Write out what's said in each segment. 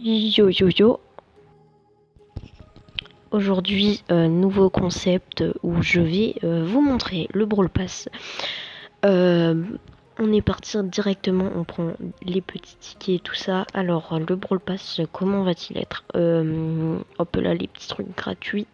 Yo yo yo. Aujourd'hui, nouveau concept où je vais vous montrer le Brawl Pass. On est parti directement, on prend les petits tickets et tout ça. Alors, le Brawl Pass, comment va-t-il être? Hop là, les petits trucs gratuits.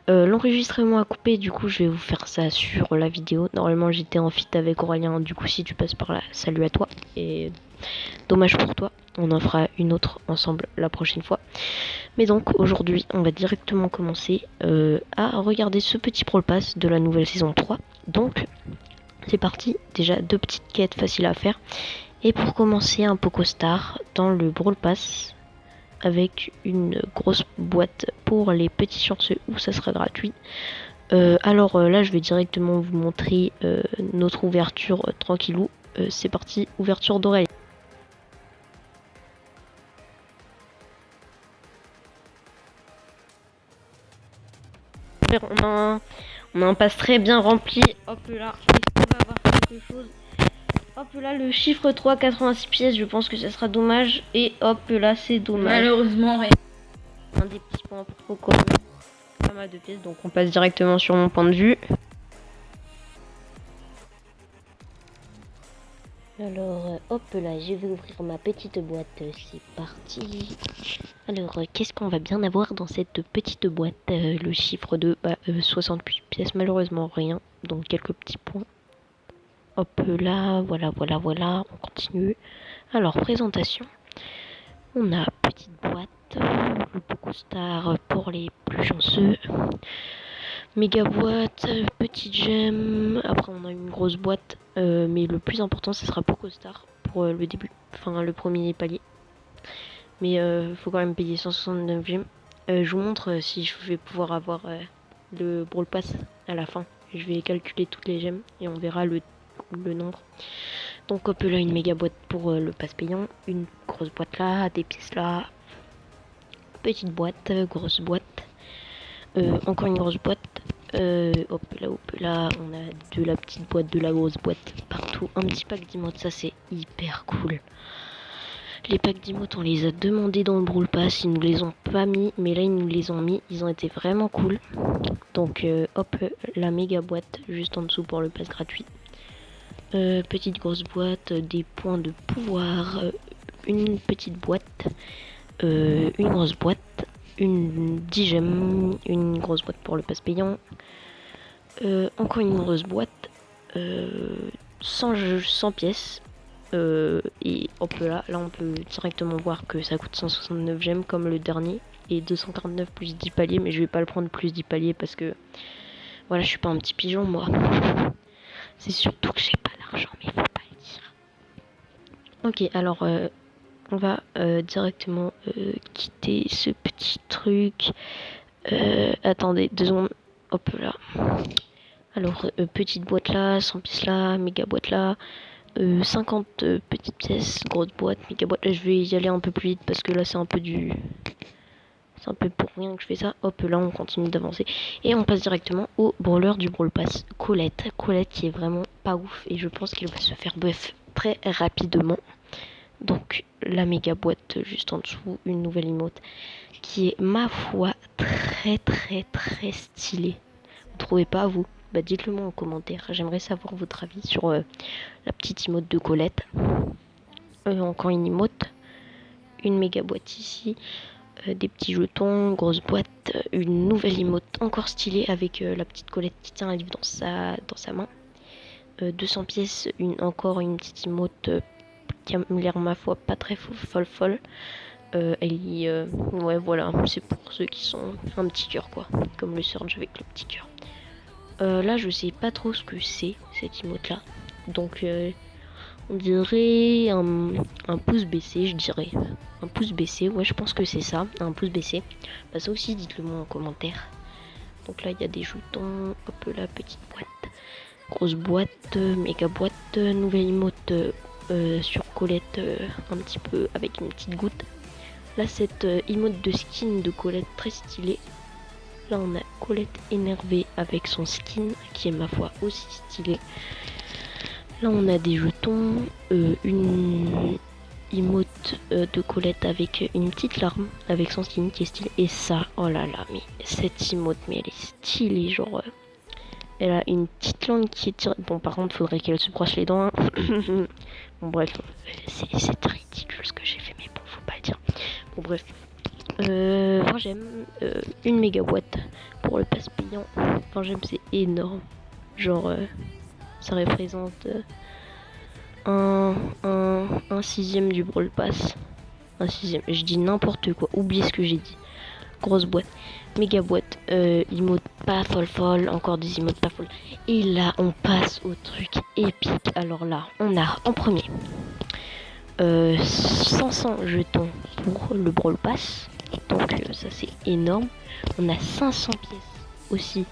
L'enregistrement a coupé, du coup, je vais vous faire ça sur la vidéo. Normalement, j'étais en fit avec Aurélien, du coup, si tu passes par là, salut à toi. Et dommage pour toi, on en fera une autre ensemble la prochaine fois. Mais donc aujourd'hui on va directement commencer à regarder ce petit Brawl Pass de la nouvelle saison 3. Donc c'est parti, déjà deux petites quêtes faciles à faire. Et pour commencer un Pokostar dans le Brawl Pass avec une grosse boîte pour les petits chanceux où ça sera gratuit. Alors là je vais directement vous montrer notre ouverture tranquillou. C'est parti, ouverture d'oreille. On a un pass très bien rempli. Hop là, est-ce qu'on va avoir quelque chose? Hop là, le chiffre 3, 86 pièces, je pense que ça sera dommage. Et hop là, c'est dommage. Malheureusement, rien. Un des petits points pour Coco. Pas mal de pièces, donc on passe directement sur mon point de vue. Alors, hop là, je vais ouvrir ma petite boîte, c'est parti. Alors, qu'est-ce qu'on va bien avoir dans cette petite boîte? Le chiffre de 68 pièces, malheureusement rien, donc quelques petits points. Hop là, voilà, on continue. Alors, présentation. On a petite boîte, le Pokostar pour les plus chanceux. Méga boîte, petite gemme. Après, on a une grosse boîte, mais le plus important, ce sera Pokostar pour le début, enfin le premier palier. Mais faut quand même payer 169 gemmes. Je vous montre si je vais pouvoir avoir le Brawl Pass à la fin. Je vais calculer toutes les gemmes et on verra le nombre. Donc hop là, une méga boîte pour le pass payant, une grosse boîte là, des pièces là, petite boîte, grosse boîte, encore une grosse boîte. Hop là, on a de la petite boîte, de la grosse boîte partout. Un petit pack d'emotes, ça c'est hyper cool. Les packs d'emotes, on les a demandés dans le Brawl Pass, ils nous les ont pas mis, mais là ils nous les ont mis, ils ont été vraiment cool. Donc hop, la méga boîte juste en dessous pour le pass gratuit. Petite grosse boîte, des points de pouvoir, une petite boîte, une grosse boîte, une 10 gemmes, une grosse boîte pour le pass payant, encore une grosse boîte, 100 pièces, et hop là on peut directement voir que ça coûte 169 gemmes comme le dernier, et 249 plus 10 paliers, mais je vais pas le prendre plus 10 paliers parce que voilà, je suis pas un petit pigeon moi. C'est surtout que j'ai pas d'argent, mais faut pas le dire. Ok, alors on va directement quitter ce petit truc. Attendez, 2 secondes. Hop là. Alors, petite boîte là, 100 pièces là, méga boîte là. 50 petites pièces, grosse boîte, méga boîte. Là, je vais y aller un peu plus vite parce que là, c'est un peu du... C'est un peu pour rien que je fais ça. Hop là, on continue d'avancer. Et on passe directement au brawler du Brawl Pass, Colette. Colette qui est vraiment pas ouf. Et je pense qu'elle va se faire buff très rapidement. Donc la méga boîte juste en dessous, une nouvelle emote qui est ma foi très stylée. Vous trouvez pas vous? Bah dites-le moi en commentaire. J'aimerais savoir votre avis sur la petite emote de Colette. Encore une emote. Une méga boîte ici. Des petits jetons, grosse boîte, une nouvelle emote encore stylée avec la petite Colette qui tient un livre dans sa main. 200 pièces, encore une petite emote qui a l'air ma foi pas très folle. Ouais voilà, c'est pour ceux qui sont un petit cœur quoi, comme le Surge avec le petit cœur. Là je sais pas trop ce que c'est cette emote là, donc on dirait un pouce baissé, je dirais. Un pouce baissé, ouais je pense que c'est ça, un pouce baissé. Bah ça aussi dites-le moi en commentaire. Donc là il y a des jetons, hop là petite boîte, grosse boîte, méga boîte, nouvelle emote sur Colette un petit peu avec une petite goutte. Là cette emote de skin de Colette très stylée. Là on a Colette énervée avec son skin qui est ma foi aussi stylé. Là on a des jetons, une emote de Colette avec une petite larme, avec son skin qui est stylé. Et ça, oh là là, mais cette emote, mais elle est stylée, genre... elle a une petite langue qui est tirée. Bon, par contre, faudrait qu'elle se brosse les dents. Hein. Bon, bref, c'est ridicule ce que j'ai fait, mais bon, faut pas le dire. Bon, bref. Enfin, j'aime une méga boîte pour le pass payant. Enfin, j'aime, c'est énorme. Genre, ça représente un sixième du Brawl Pass. Un sixième, je dis n'importe quoi. Oubliez ce que j'ai dit. Grosse boîte, méga boîte, emote pas folle, encore des emotes pas folles. Et là, on passe au truc épique. Alors là, on a en premier 500 jetons pour le Brawl Pass. Donc ça c'est énorme. On a 500 pièces aussi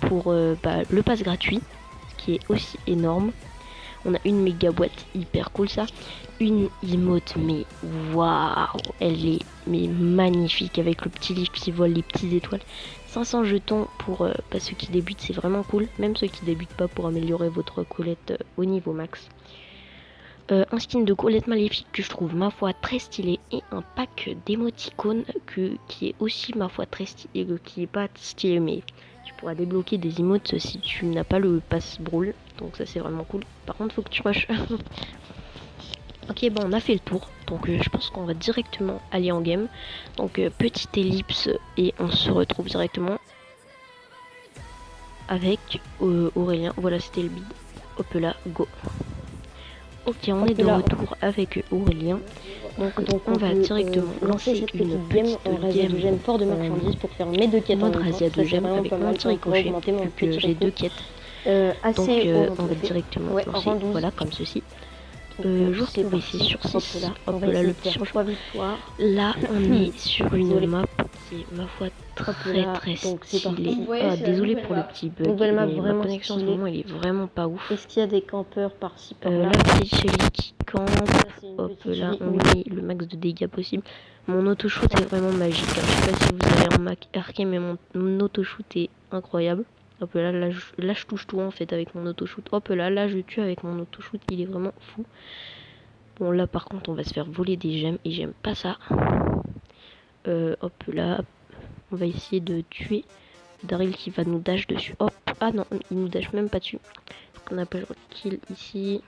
pour le pass gratuit, ce qui est aussi énorme. On a une méga boîte hyper cool ça. Une emote mais waouh, elle est mais magnifique avec le petit livre qui vole les petites étoiles. 500 jetons pour ceux qui débutent, c'est vraiment cool. Même ceux qui débutent pas pour améliorer votre Colette au niveau max. Un skin de Colette Maléfique que je trouve ma foi très stylé et un pack d'émoticônes qui est aussi ma foi très stylé, qui est pas stylé mais tu pourras débloquer des emotes si tu n'as pas le pass brawl, donc ça c'est vraiment cool. Par contre faut que tu rushes. Ok, bon on a fait le tour, donc je pense qu'on va directement aller en game. Donc petite ellipse et on se retrouve directement avec Aurélien. Voilà, c'était le bid. Hop là, go. Ok, on est de retour avec Aurélien. Donc on va directement lancer une petite game de gemmes fort de marchandises pour faire mes 2 quêtes en mode razzia de gemmes avec mon petit ricochet, vu que j'ai 2 quêtes. Donc on va directement lancer, voilà, comme ceci. Jour tombé, c'est sur 6. Hop là, le petit choix victoire. Là, on est sur une map qui est, ma foi, très stylée. Ah, désolé pour le petit bug, mais ma connexion en ce moment, il est vraiment pas ouf. Est-ce qu'il y a des campeurs par-ci par-là? La petite Shelly qui campe. Hop là, on met le max de dégâts possible. Mon auto-shoot est vraiment magique. Hein. Je sais pas si vous avez remarqué, mais mon auto-shoot est incroyable. Hop là, je touche tout en fait avec mon auto-shoot. Hop là, je tue avec mon auto-shoot. Il est vraiment fou. Bon, là par contre, on va se faire voler des gemmes et j'aime pas ça. Hop là, on va essayer de tuer Daryl qui va nous dash dessus. Hop, ah non, il nous dash même pas dessus. On a pas le kill ici.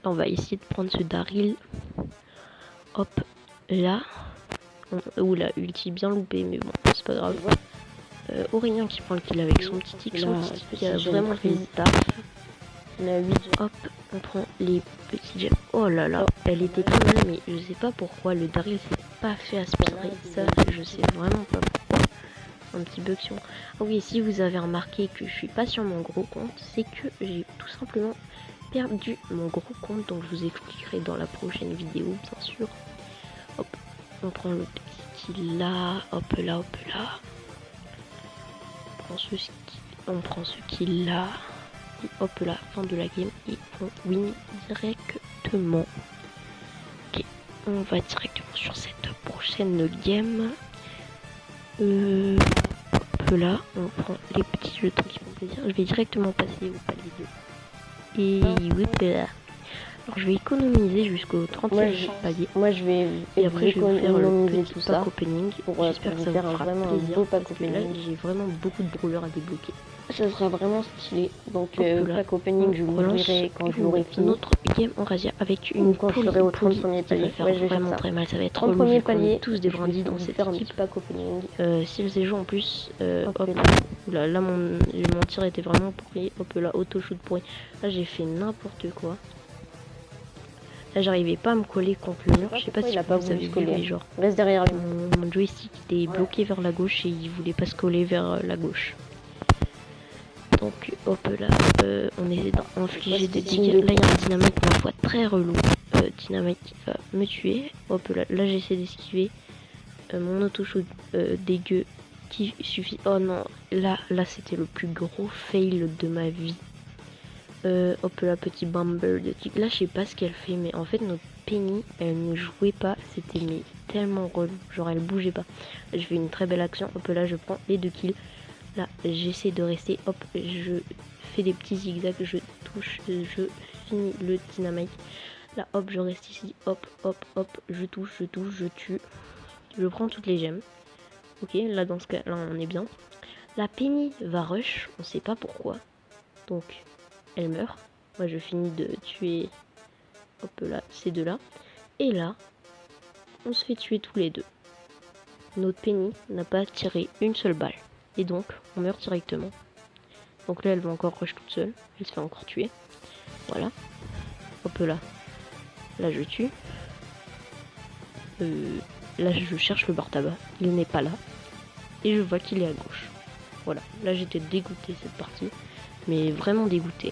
Là, on va essayer de prendre ce Daryl. Hop là. Oula, ulti bien loupé, mais bon, c'est pas grave. Aurélien qui prend le kill avec son petit X, qui a vraiment fait le taf. Hop, on prend les petits gemmes. Oh là là, elle était pas mal, mais je sais pas pourquoi le Daryl s'est pas fait aspirer. Ça, je sais vraiment pas pourquoi. Un petit bug sur moi. Ah oui, si vous avez remarqué que je suis pas sur mon gros compte, c'est que j'ai tout simplement perdu mon gros compte, donc je vous expliquerai dans la prochaine vidéo, bien sûr. Hop, on prend le petit kill là, hop là, hop là. On prend ce kill là. Et hop là, fin de la game et on win directement. Ok, on va directement sur cette prochaine game. Hop là, on prend les petits jetons qui font plaisir. Je vais directement passer au palier 2. Et hop là. Alors je vais économiser jusqu'au 30e palier. Moi je vais et après je vais faire le petit tout pack opening. J'espère que ça vous fera vraiment plaisir. un beau pack Parce que là j'ai vraiment beaucoup de brawlers à débloquer. Ça sera vraiment stylé. Donc pack opening je l'ouvrirai quand je l'aurai fini. Notre game en razzia avec une quand je serai au 31er palier. Ça va faire vraiment très mal. Ça va être relou. Premier palier, tous des brindis dans cette équipe. Pack opening. Si je les joue en plus, hop là mon tir était vraiment pourri. Hop là, auto shoot pourri. Là j'ai fait n'importe quoi. Là j'arrivais pas à me coller contre le mur. Je sais pas si vous avez vu, mais genre reste derrière lui. Mon joystick était bloqué vers la gauche et il voulait pas se coller vers la gauche. Donc hop là, on essaie d'infliger des dégâts. Là il y a un dynamite ma foi très relou. Dynamite qui va me tuer. Hop là, j'essaie d'esquiver. Mon auto-shoot dégueu qui suffit. Oh non, là c'était le plus gros fail de ma vie. Hop là, petit bumble de type. Là je sais pas ce qu'elle fait, mais en fait notre Penny elle ne jouait pas. C'était mais tellement relou, genre elle bougeait pas. Je fais une très belle action. Hop là, je prends les 2 kills. Là j'essaie de rester. Hop, je fais des petits zigzags, je touche, je finis le dynamite. Là, hop, je reste ici. Hop, hop, hop. Je touche, je tue. Je prends toutes les gemmes. Ok, là, dans ce cas-là, on est bien. La Penny va rush. On sait pas pourquoi. Donc, elle meurt. Moi, je finis de tuer... Hop là, ces deux-là. Et là, on se fait tuer tous les deux. Notre Penny n'a pas tiré une seule balle. Et donc, on meurt directement. Donc là, elle va encore rush toute seule. Elle se fait encore tuer. Voilà. Hop là. Là, je tue. Là, je cherche le bar tabac. Il n'est pas là. Et je vois qu'il est à gauche. Voilà. Là, j'étais dégoûté cette partie. Mais vraiment dégoûté.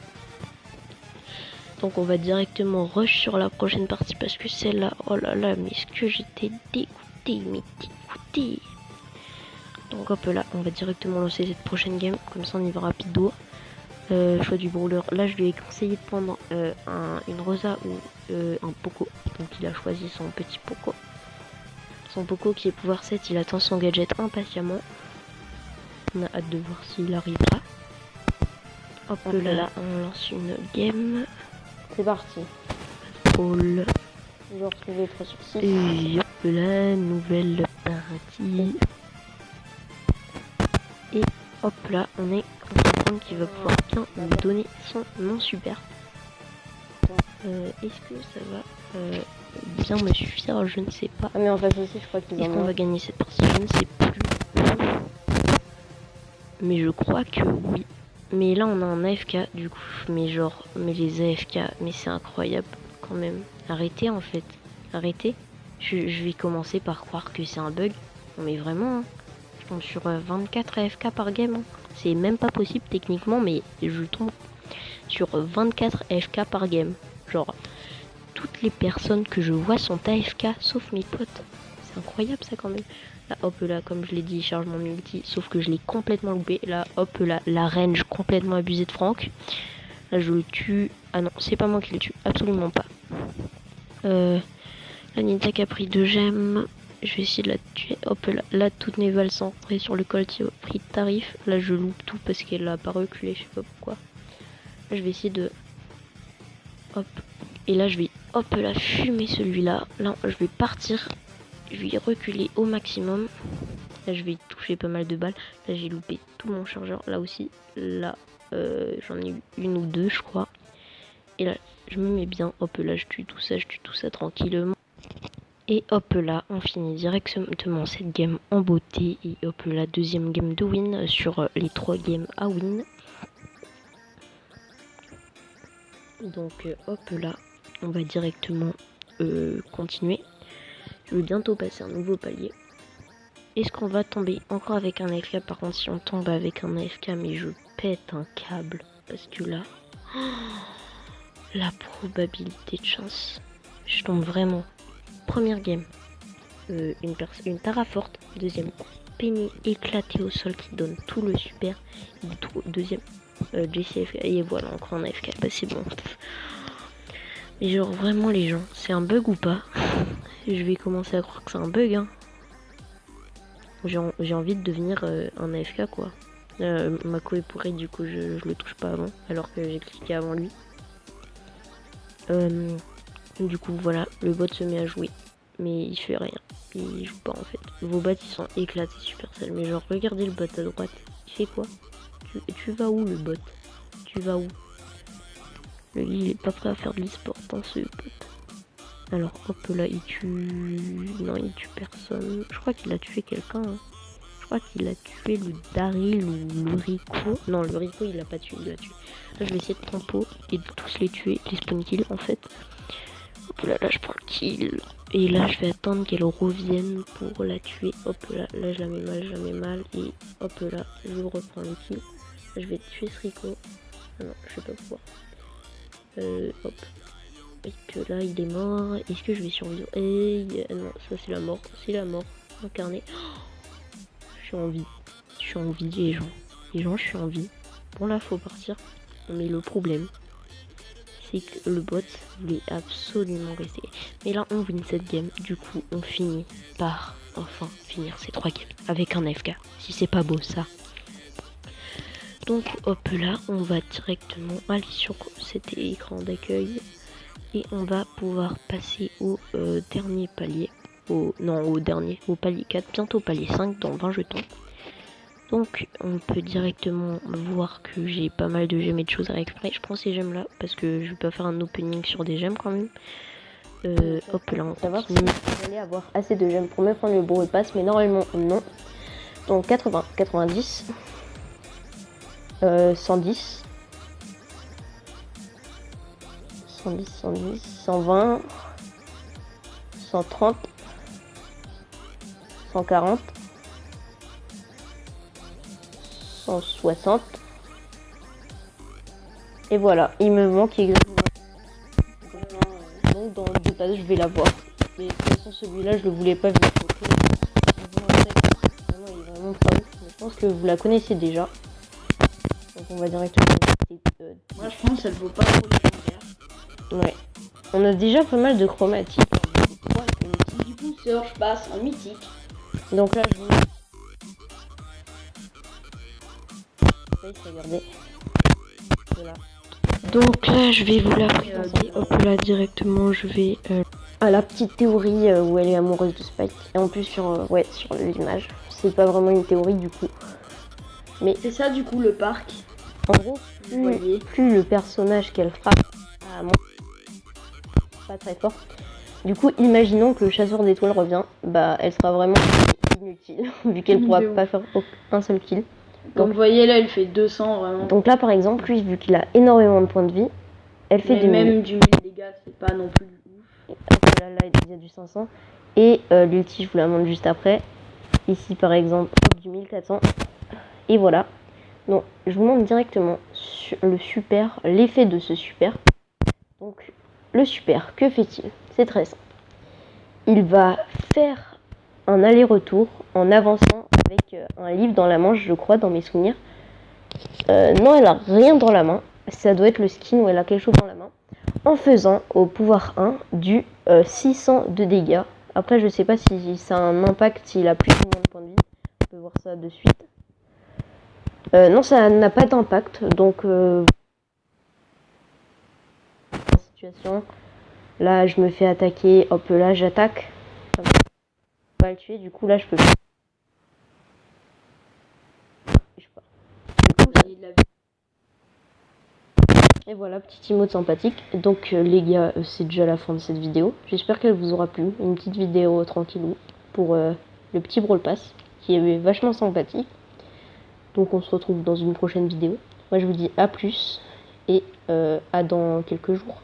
Donc, on va directement rush sur la prochaine partie. Parce que celle-là, oh là là, mais est-ce que j'étais dégoûté. Mais dégoûté. Donc, hop là, on va directement lancer cette prochaine game. Comme ça, on y va rapido. Choix du brûleur. Là, je lui ai conseillé de prendre une Rosa ou un Poco. Donc, il a choisi son petit Poco. Son Poco qui est pouvoir 7. Il attend son gadget impatiemment. On a hâte de voir s'il arrivera. Hop là, on lance une game. C'est parti. Paul. Je vais retrouver 3 sur 6. Et hop là, nouvelle partie. Et hop là, on est contre qui va pouvoir bien nous donner son nom super. Est-ce que ça va bien me suffire? Je ne sais pas. Ah mais en face aussi, je crois qu'ils Est-ce qu'on va gagner cette partie? Je ne sais plus. Mais je crois que oui. Mais là, on a un AFK du coup. Mais genre, mais les AFK, mais c'est incroyable quand même. Arrêtez en fait. Arrêtez. Je vais commencer par croire que c'est un bug. Non mais vraiment, hein. Je tombe sur 24 AFK par game. Hein. C'est même pas possible techniquement, mais je tombe sur 24 AFK par game. Genre, toutes les personnes que je vois sont AFK, sauf mes potes. C'est incroyable ça quand même. Là, hop là, comme je l'ai dit, il charge mon ulti, sauf que je l'ai complètement loupé. Là, hop là, la range complètement abusée de Franck. Là, je le tue. Ah non, c'est pas moi qui le tue, absolument pas. La Nita qui a pris 2 gemmes. Je vais essayer de la tuer. Hop là, toutes mes balles sont rentrées sur le Colt qui a pris de tarif. Là, je loupe tout parce qu'elle a pas reculé, je sais pas pourquoi. Là, je vais essayer de... Hop. Et là, je vais, hop là, fumer celui-là. Là, je vais partir. Je vais reculer au maximum. Là, je vais toucher pas mal de balles. Là, j'ai loupé tout mon chargeur. Là aussi. Là, j'en ai eu une ou deux, je crois. Et là, je me mets bien. Hop là, je tue tout ça tranquillement. Et hop là, on finit directement cette game en beauté. Et hop là, deuxième game de win sur les 3 games à win. Donc hop là, on va directement continuer. Je vais bientôt passer un nouveau palier. Est-ce qu'on va tomber encore avec un AFK? Par contre, si on tombe avec un AFK, mais je pète un câble. Parce que là, la probabilité de chance. Je tombe vraiment. Première game, une Tara forte. Deuxième, Penny éclatée au sol qui donne tout le super. Deuxième, JCF. Et voilà, encore un AFK. Bah c'est bon. Mais genre vraiment les gens, c'est un bug ou pas? Je vais commencer à croire que c'est un bug, hein. J'ai envie de devenir un AFK quoi. Mako est pourri, du coup je le touche pas avant, alors que j'ai cliqué avant lui. Du coup voilà, le bot se met à jouer, mais il fait rien. Il joue pas en fait. Vos bots ils sont éclatés Supercell, mais genre regardez le bot à droite, il fait quoi? Tu vas où le bot? Tu vas où? Il est pas prêt à faire de l'e-sport dans ce bot. Alors hop là il tue... Non il tue personne. Je crois qu'il a tué quelqu'un. Hein. Je crois qu'il a tué le Daryl ou le Rico. Non le Rico il l'a pas tué, il l'a tué. Là je vais essayer de tempo et de tous les tuer, les spawn kills en fait. Hop là, là je prends le kill. Et là je vais attendre qu'elle revienne pour la tuer. Hop là, là je la mets mal, Et hop là, je reprends le kill. Là, je vais tuer ce Rico. Ah non, je sais pas pourquoi. Hop. Et que là il est mort. Est-ce que je vais survivre? Et non, ça c'est la mort. C'est la mort incarnée. Oh, je suis en vie. Je suis en vie les gens. Les gens, je suis en vie. Bon là faut partir. Mais le problème, c'est que le bot voulait absolument rester. Mais là on win cette game. Du coup on finit par enfin finir ces 3 games avec un FK. Si c'est pas beau ça. Donc hop là on va directement aller sur cet écran d'accueil. Et on va pouvoir passer au dernier palier. Au palier 4, bientôt au palier 5 dans 20 jetons. Donc on peut directement voir que j'ai pas mal de gemmes et de choses à récupérer. Je prends ces gemmes là parce que je vais pas faire un opening sur des gemmes quand même. Hop là, on savoir si vous allez avoir assez de gemmes pour me prendre le Brawl Pass, mais normalement non. Donc 80, 90, 110, 110, 110, 120, 130, 140, 160. Et voilà, il me manque exactement. Donc dans le total, je vais l'avoir. Mais de toute façon, celui-là, je le voulais pas vu. Vraiment, il est vraiment pas ouf. Je pense que vous la connaissez déjà. Donc on va directement. Moi, je pense qu'elle vaut pas trop légendaire. Ouais. On a déjà pas mal de chromatiques. Du coup, je passe en mythique. Donc là, je vous. Regardez. Voilà. Donc là, je vais vous la présenter. Hop là, directement, je vais... à la petite théorie où elle est amoureuse de Spike. Et en plus, sur l'image. C'est pas vraiment une théorie du coup. Mais c'est ça, du coup, le parc. En gros, plus le personnage qu'elle frappe à pas très fort. Du coup, imaginons que le chasseur d'étoiles revient. Bah, elle sera vraiment inutile. Vu qu'elle pourra pas faire un seul kill. Donc vous voyez là, elle fait 200 vraiment. Donc là, par exemple, lui, vu qu'il a énormément de points de vie, elle fait du même du 1000 dégâts, c'est pas non plus ouf. Là, il y a du 500. Et l'ulti, je vous la montre juste après. Ici, par exemple, du 1400. Et voilà. Donc, je vous montre directement le super, l'effet de ce super. Donc, le super, que fait-il? C'est très simple. Il va faire un aller-retour en avançant avec un livre dans la manche, je crois, dans mes souvenirs. Non, elle a rien dans la main. Ça doit être le skin où elle a quelque chose dans la main. En faisant au pouvoir 1 du 600 de dégâts. Après, je sais pas si ça a un impact, s'il a plus ou moins de points de vie. On peut voir ça de suite. Non, ça n'a pas d'impact. Donc, situation. Là, je me fais attaquer. Hop, là, j'attaque. Pas le tuer. Du coup, là, je peux. Et voilà, petit emote sympathique. Donc les gars, c'est déjà la fin de cette vidéo. J'espère qu'elle vous aura plu. Une petite vidéo tranquillou pour le petit Brawl Pass qui est vachement sympathique. Donc on se retrouve dans une prochaine vidéo. Moi je vous dis à plus et à dans quelques jours.